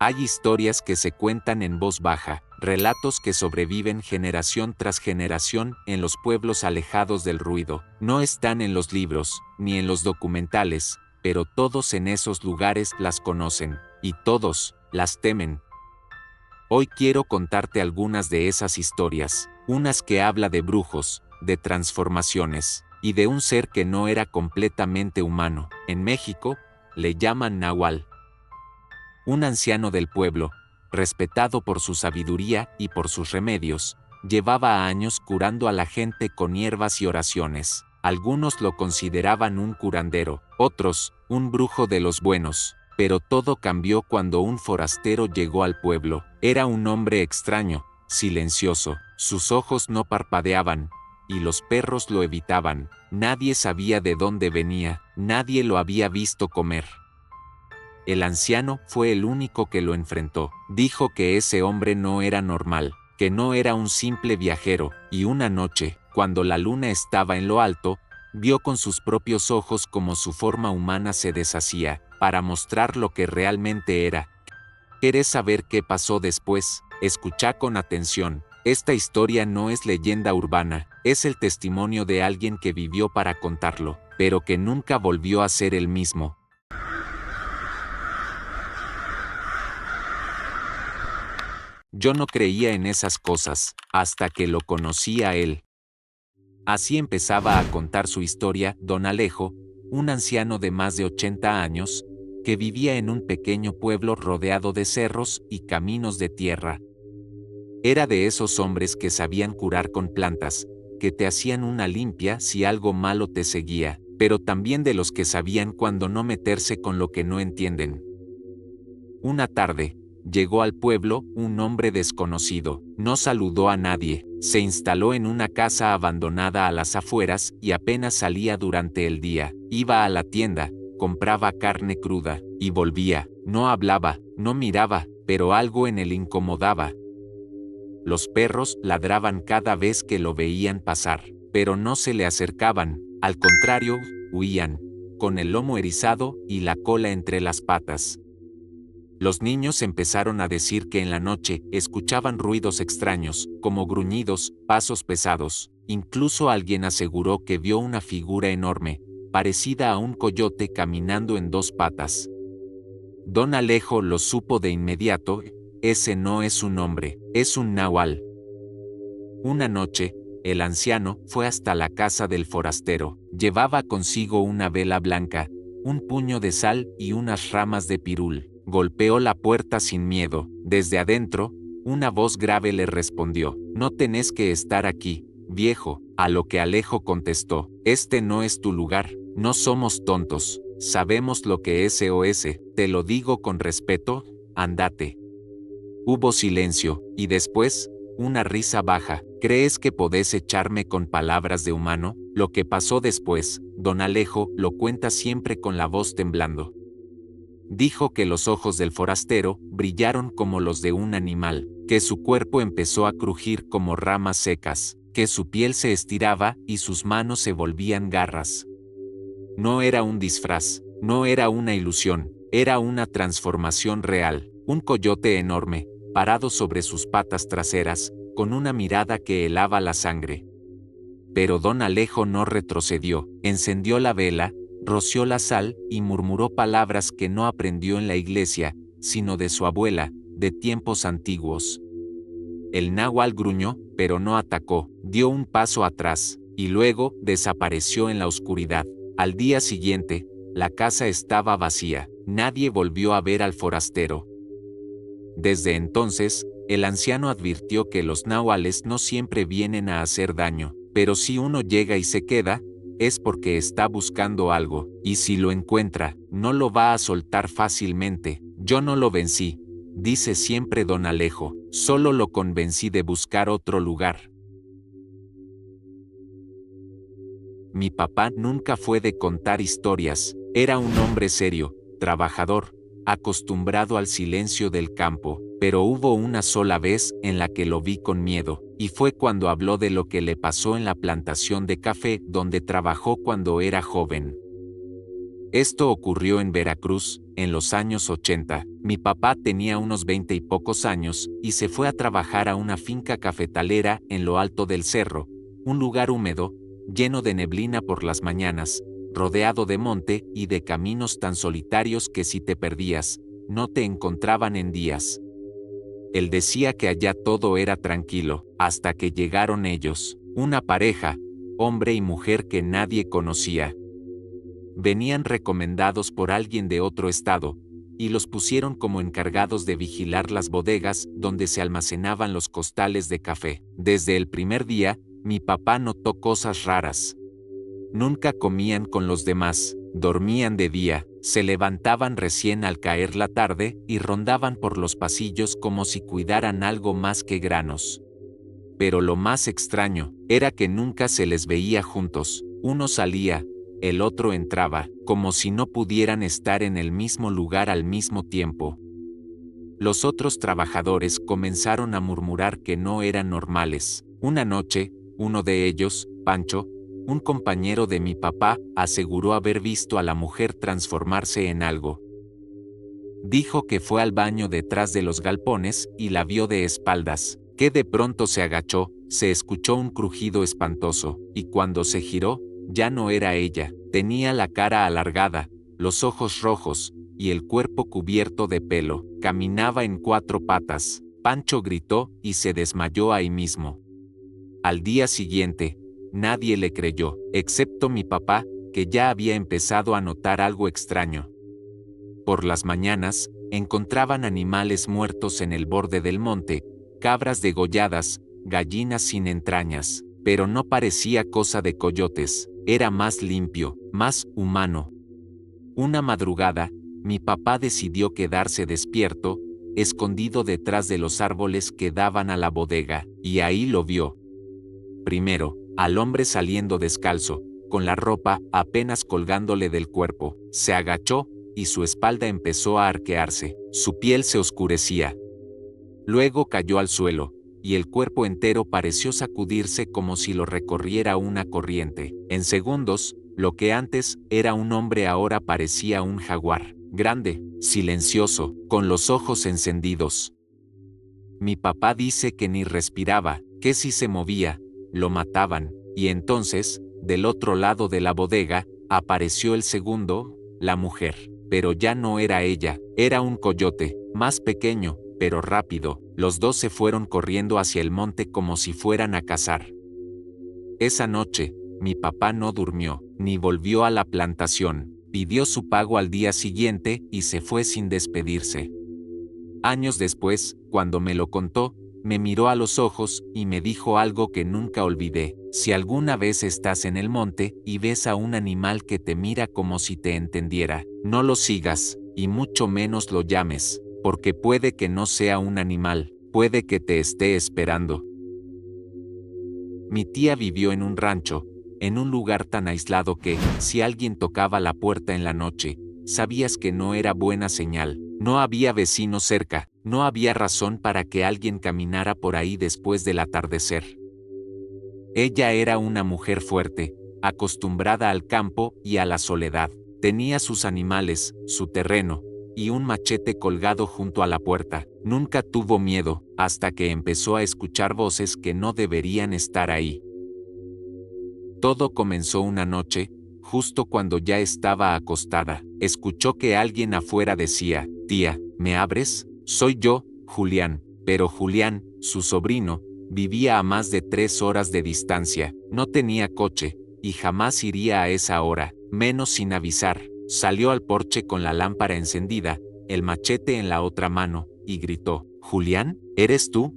Hay historias que se cuentan en voz baja, relatos que sobreviven generación tras generación en los pueblos alejados del ruido. No están en los libros, ni en los documentales, pero todos en esos lugares las conocen, y todos las temen. Hoy quiero contarte algunas de esas historias, unas que habla de brujos, de transformaciones, y de un ser que no era completamente humano. En México, le llaman Nahual. Un anciano del pueblo, respetado por su sabiduría y por sus remedios, llevaba años curando a la gente con hierbas y oraciones. Algunos lo consideraban un curandero, otros, un brujo de los buenos. Pero todo cambió cuando un forastero llegó al pueblo. Era un hombre extraño, silencioso, sus ojos no parpadeaban, y los perros lo evitaban. Nadie sabía de dónde venía, nadie lo había visto comer. El anciano fue el único que lo enfrentó. Dijo que ese hombre no era normal, que no era un simple viajero, y una noche, cuando la luna estaba en lo alto, vio con sus propios ojos cómo su forma humana se deshacía, para mostrar lo que realmente era. ¿Querés saber qué pasó después? Escucha con atención. Esta historia no es leyenda urbana, es el testimonio de alguien que vivió para contarlo, pero que nunca volvió a ser el mismo. Yo no creía en esas cosas, hasta que lo conocí a él. Así empezaba a contar su historia don Alejo, un anciano de más de 80 años, que vivía en un pequeño pueblo rodeado de cerros y caminos de tierra. Era de esos hombres que sabían curar con plantas, que te hacían una limpia si algo malo te seguía, pero también de los que sabían cuándo no meterse con lo que no entienden. Una tarde, llegó al pueblo un hombre desconocido, no saludó a nadie, se instaló en una casa abandonada a las afueras y apenas salía durante el día. Iba a la tienda, compraba carne cruda, y volvía. No hablaba, no miraba, pero algo en él incomodaba. Los perros ladraban cada vez que lo veían pasar, pero no se le acercaban, al contrario, huían, con el lomo erizado y la cola entre las patas. Los niños empezaron a decir que en la noche escuchaban ruidos extraños, como gruñidos, pasos pesados. Incluso alguien aseguró que vio una figura enorme, parecida a un coyote caminando en dos patas. Don Alejo lo supo de inmediato: ese no es un hombre, es un nahual. Una noche, el anciano fue hasta la casa del forastero. Llevaba consigo una vela blanca, un puño de sal y unas ramas de pirul. Golpeó la puerta sin miedo. Desde adentro, una voz grave le respondió: «No tenés que estar aquí, viejo». A lo que Alejo contestó: «Este no es tu lugar, no somos tontos, sabemos lo que es SOS, te lo digo con respeto, andate». Hubo silencio, y después, una risa baja. «¿Crees que podés echarme con palabras de humano?» Lo que pasó después, don Alejo lo cuenta siempre con la voz temblando. Dijo que los ojos del forastero brillaron como los de un animal, que su cuerpo empezó a crujir como ramas secas, que su piel se estiraba y sus manos se volvían garras. No era un disfraz, no era una ilusión, era una transformación real. Un coyote enorme, parado sobre sus patas traseras, con una mirada que helaba la sangre. Pero don Alejo no retrocedió, encendió la vela, roció la sal y murmuró palabras que no aprendió en la iglesia, sino de su abuela, de tiempos antiguos. El náhuatl gruñó, pero no atacó, dio un paso atrás, y luego desapareció en la oscuridad. Al día siguiente, la casa estaba vacía, nadie volvió a ver al forastero. Desde entonces, el anciano advirtió que los náhuatles no siempre vienen a hacer daño, pero si uno llega y se queda, es porque está buscando algo, y si lo encuentra, no lo va a soltar fácilmente. Yo no lo vencí, dice siempre don Alejo, solo lo convencí de buscar otro lugar. Mi papá nunca fue de contar historias, era un hombre serio, trabajador, acostumbrado al silencio del campo, pero hubo una sola vez en la que lo vi con miedo, y fue cuando habló de lo que le pasó en la plantación de café donde trabajó cuando era joven. Esto ocurrió en Veracruz, en los años 80. Mi papá tenía unos 20 y pocos años, y se fue a trabajar a una finca cafetalera en lo alto del cerro, un lugar húmedo, lleno de neblina por las mañanas, rodeado de monte y de caminos tan solitarios que si te perdías, no te encontraban en días. Él decía que allá todo era tranquilo, hasta que llegaron ellos, una pareja, hombre y mujer que nadie conocía. Venían recomendados por alguien de otro estado, y los pusieron como encargados de vigilar las bodegas donde se almacenaban los costales de café. Desde el primer día, mi papá notó cosas raras. Nunca comían con los demás, dormían de día, se levantaban recién al caer la tarde y rondaban por los pasillos como si cuidaran algo más que granos. Pero lo más extraño era que nunca se les veía juntos. Uno salía, el otro entraba, como si no pudieran estar en el mismo lugar al mismo tiempo. Los otros trabajadores comenzaron a murmurar que no eran normales. Una noche, uno de ellos, Pancho, un compañero de mi papá, aseguró haber visto a la mujer transformarse en algo. Dijo que fue al baño detrás de los galpones y la vio de espaldas, que de pronto se agachó, se escuchó un crujido espantoso, y cuando se giró, ya no era ella, tenía la cara alargada, los ojos rojos, y el cuerpo cubierto de pelo, caminaba en 4 patas. Pancho gritó y se desmayó ahí mismo. Al día siguiente, nadie le creyó, excepto mi papá, que ya había empezado a notar algo extraño. Por las mañanas, encontraban animales muertos en el borde del monte, cabras degolladas, gallinas sin entrañas, pero no parecía cosa de coyotes, era más limpio, más humano. Una madrugada, mi papá decidió quedarse despierto, escondido detrás de los árboles que daban a la bodega, y ahí lo vio. Primero, al hombre saliendo descalzo, con la ropa apenas colgándole del cuerpo, se agachó, y su espalda empezó a arquearse, su piel se oscurecía. Luego cayó al suelo, y el cuerpo entero pareció sacudirse como si lo recorriera una corriente. En segundos, lo que antes era un hombre ahora parecía un jaguar, grande, silencioso, con los ojos encendidos. Mi papá dice que ni respiraba, que si se movía, lo mataban, y entonces, del otro lado de la bodega, apareció el segundo, la mujer. Pero ya no era ella, era un coyote, más pequeño, pero rápido. Los dos se fueron corriendo hacia el monte como si fueran a cazar. Esa noche, mi papá no durmió, ni volvió a la plantación, pidió su pago al día siguiente y se fue sin despedirse. Años después, cuando me lo contó, me miró a los ojos y me dijo algo que nunca olvidé: si alguna vez estás en el monte y ves a un animal que te mira como si te entendiera, no lo sigas, y mucho menos lo llames, porque puede que no sea un animal, puede que te esté esperando. Mi tía vivió en un rancho, en un lugar tan aislado que, si alguien tocaba la puerta en la noche, sabías que no era buena señal. No había vecinos cerca, no había razón para que alguien caminara por ahí después del atardecer. Ella era una mujer fuerte, acostumbrada al campo y a la soledad. Tenía sus animales, su terreno, y un machete colgado junto a la puerta. Nunca tuvo miedo, hasta que empezó a escuchar voces que no deberían estar ahí. Todo comenzó una noche, justo cuando ya estaba acostada. Escuchó que alguien afuera decía: «Tía, ¿me abres? Soy yo, Julián». Pero Julián, su sobrino, vivía a más de 3 horas de distancia, no tenía coche, y jamás iría a esa hora, menos sin avisar. Salió al porche con la lámpara encendida, el machete en la otra mano, y gritó: «Julián, ¿eres tú?».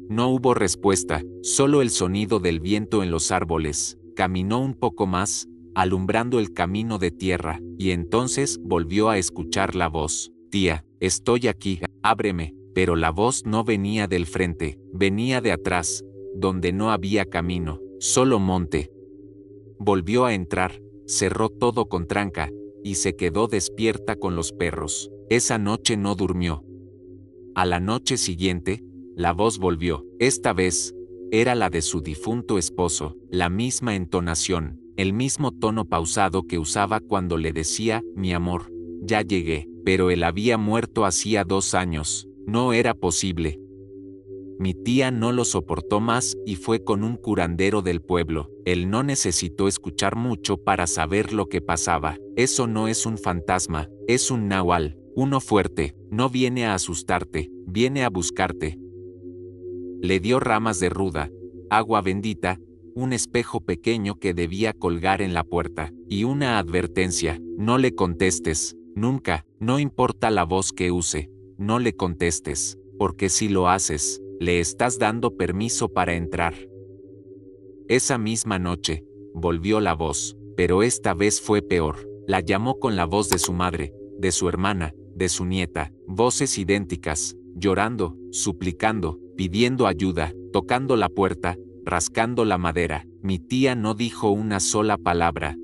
No hubo respuesta, solo el sonido del viento en los árboles. Caminó un poco más, alumbrando el camino de tierra, y entonces volvió a escuchar la voz: «Tía, estoy aquí, ábreme». Pero la voz no venía del frente, venía de atrás, donde no había camino, solo monte. Volvió a entrar, cerró todo con tranca, y se quedó despierta con los perros. Esa noche no durmió. A la noche siguiente, la voz volvió. Esta vez, era la de su difunto esposo, la misma entonación, El mismo tono pausado que usaba cuando le decía, mi amor, ya llegué, pero él había muerto hacía 2 años, no era posible. Mi tía no lo soportó más y fue con un curandero del pueblo. Él no necesitó escuchar mucho para saber lo que pasaba. Eso no es un fantasma, es un nahual, uno fuerte, no viene a asustarte, viene a buscarte. Le dio ramas de ruda, agua bendita, un espejo pequeño que debía colgar en la puerta, y una advertencia, no le contestes, nunca, no importa la voz que use, no le contestes, porque si lo haces, le estás dando permiso para entrar. Esa misma noche, volvió la voz, pero esta vez fue peor. La llamó con la voz de su madre, de su hermana, de su nieta, voces idénticas, llorando, suplicando, pidiendo ayuda, tocando la puerta, rascando la madera. Mi tía no dijo una sola palabra.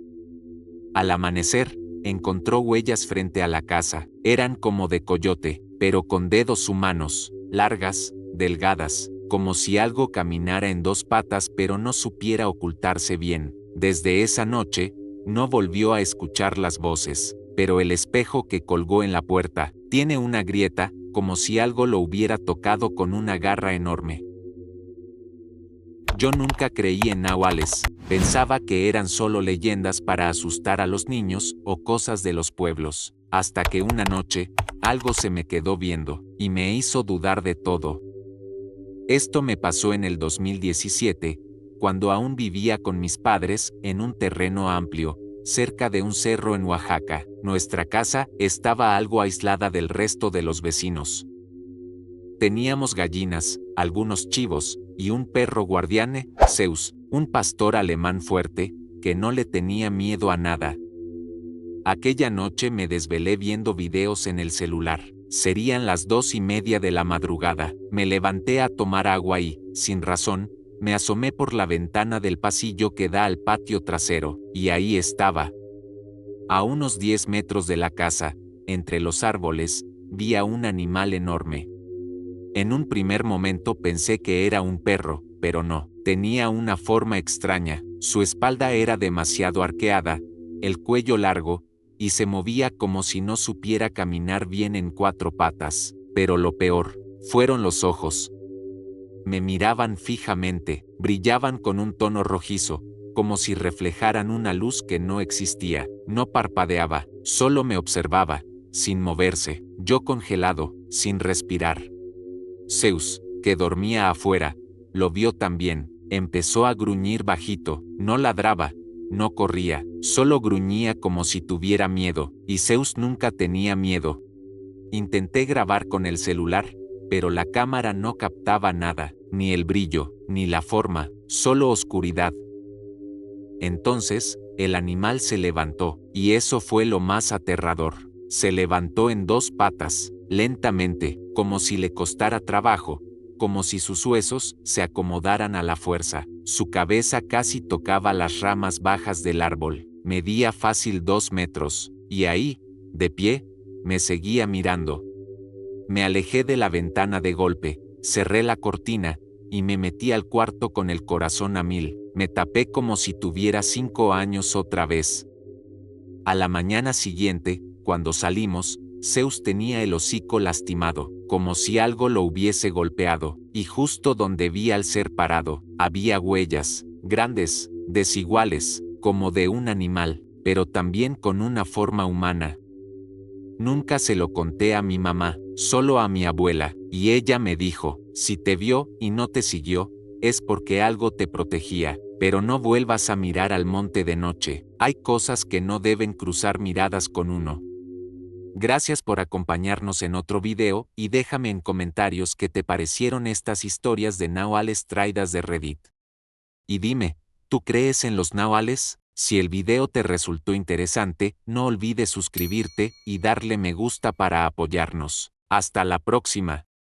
Al amanecer, encontró huellas frente a la casa. Eran como de coyote, pero con dedos humanos, largas, delgadas, como si algo caminara en 2 patas pero no supiera ocultarse bien. Desde esa noche, no volvió a escuchar las voces, pero el espejo que colgó en la puerta tiene una grieta, como si algo lo hubiera tocado con una garra enorme. Yo nunca creí en nahuales, pensaba que eran solo leyendas para asustar a los niños o cosas de los pueblos, hasta que una noche, algo se me quedó viendo, y me hizo dudar de todo. Esto me pasó en el 2017, cuando aún vivía con mis padres en un terreno amplio, cerca de un cerro en Oaxaca. Nuestra casa estaba algo aislada del resto de los vecinos. Teníamos gallinas, algunos chivos, y un perro guardián, Zeus, un pastor alemán fuerte, que no le tenía miedo a nada. Aquella noche me desvelé viendo videos en el celular. Serían las 2:30 de la madrugada. Me levanté a tomar agua y, sin razón, me asomé por la ventana del pasillo que da al patio trasero, y ahí estaba. A unos 10 metros de la casa, entre los árboles, vi a un animal enorme. En un primer momento pensé que era un perro, pero no, tenía una forma extraña, su espalda era demasiado arqueada, el cuello largo, y se movía como si no supiera caminar bien en 4 patas. Pero lo peor, fueron los ojos. Me miraban fijamente, brillaban con un tono rojizo, como si reflejaran una luz que no existía. No parpadeaba, solo me observaba, sin moverse, yo congelado, sin respirar. Zeus, que dormía afuera, lo vio también, empezó a gruñir bajito, no ladraba, no corría, solo gruñía como si tuviera miedo, y Zeus nunca tenía miedo. Intenté grabar con el celular, pero la cámara no captaba nada, ni el brillo, ni la forma, solo oscuridad. Entonces, el animal se levantó, y eso fue lo más aterrador. Se levantó en 2 patas, lentamente, como si le costara trabajo, como si sus huesos se acomodaran a la fuerza. Su cabeza casi tocaba las ramas bajas del árbol. Medía fácil 2 metros, y ahí, de pie, me seguía mirando. Me alejé de la ventana de golpe, cerré la cortina, y me metí al cuarto con el corazón a 1000. Me tapé como si tuviera 5 años otra vez. A la mañana siguiente, cuando salimos, Zeus tenía el hocico lastimado, como si algo lo hubiese golpeado, y justo donde vi al ser parado, había huellas, grandes, desiguales, como de un animal, pero también con una forma humana. Nunca se lo conté a mi mamá, solo a mi abuela, y ella me dijo, si te vio y no te siguió, es porque algo te protegía, pero no vuelvas a mirar al monte de noche, hay cosas que no deben cruzar miradas con uno. Gracias por acompañarnos en otro video y déjame en comentarios qué te parecieron estas historias de nahuales traídas de Reddit. Y dime, ¿tú crees en los nahuales? Si el video te resultó interesante, no olvides suscribirte y darle me gusta para apoyarnos. Hasta la próxima.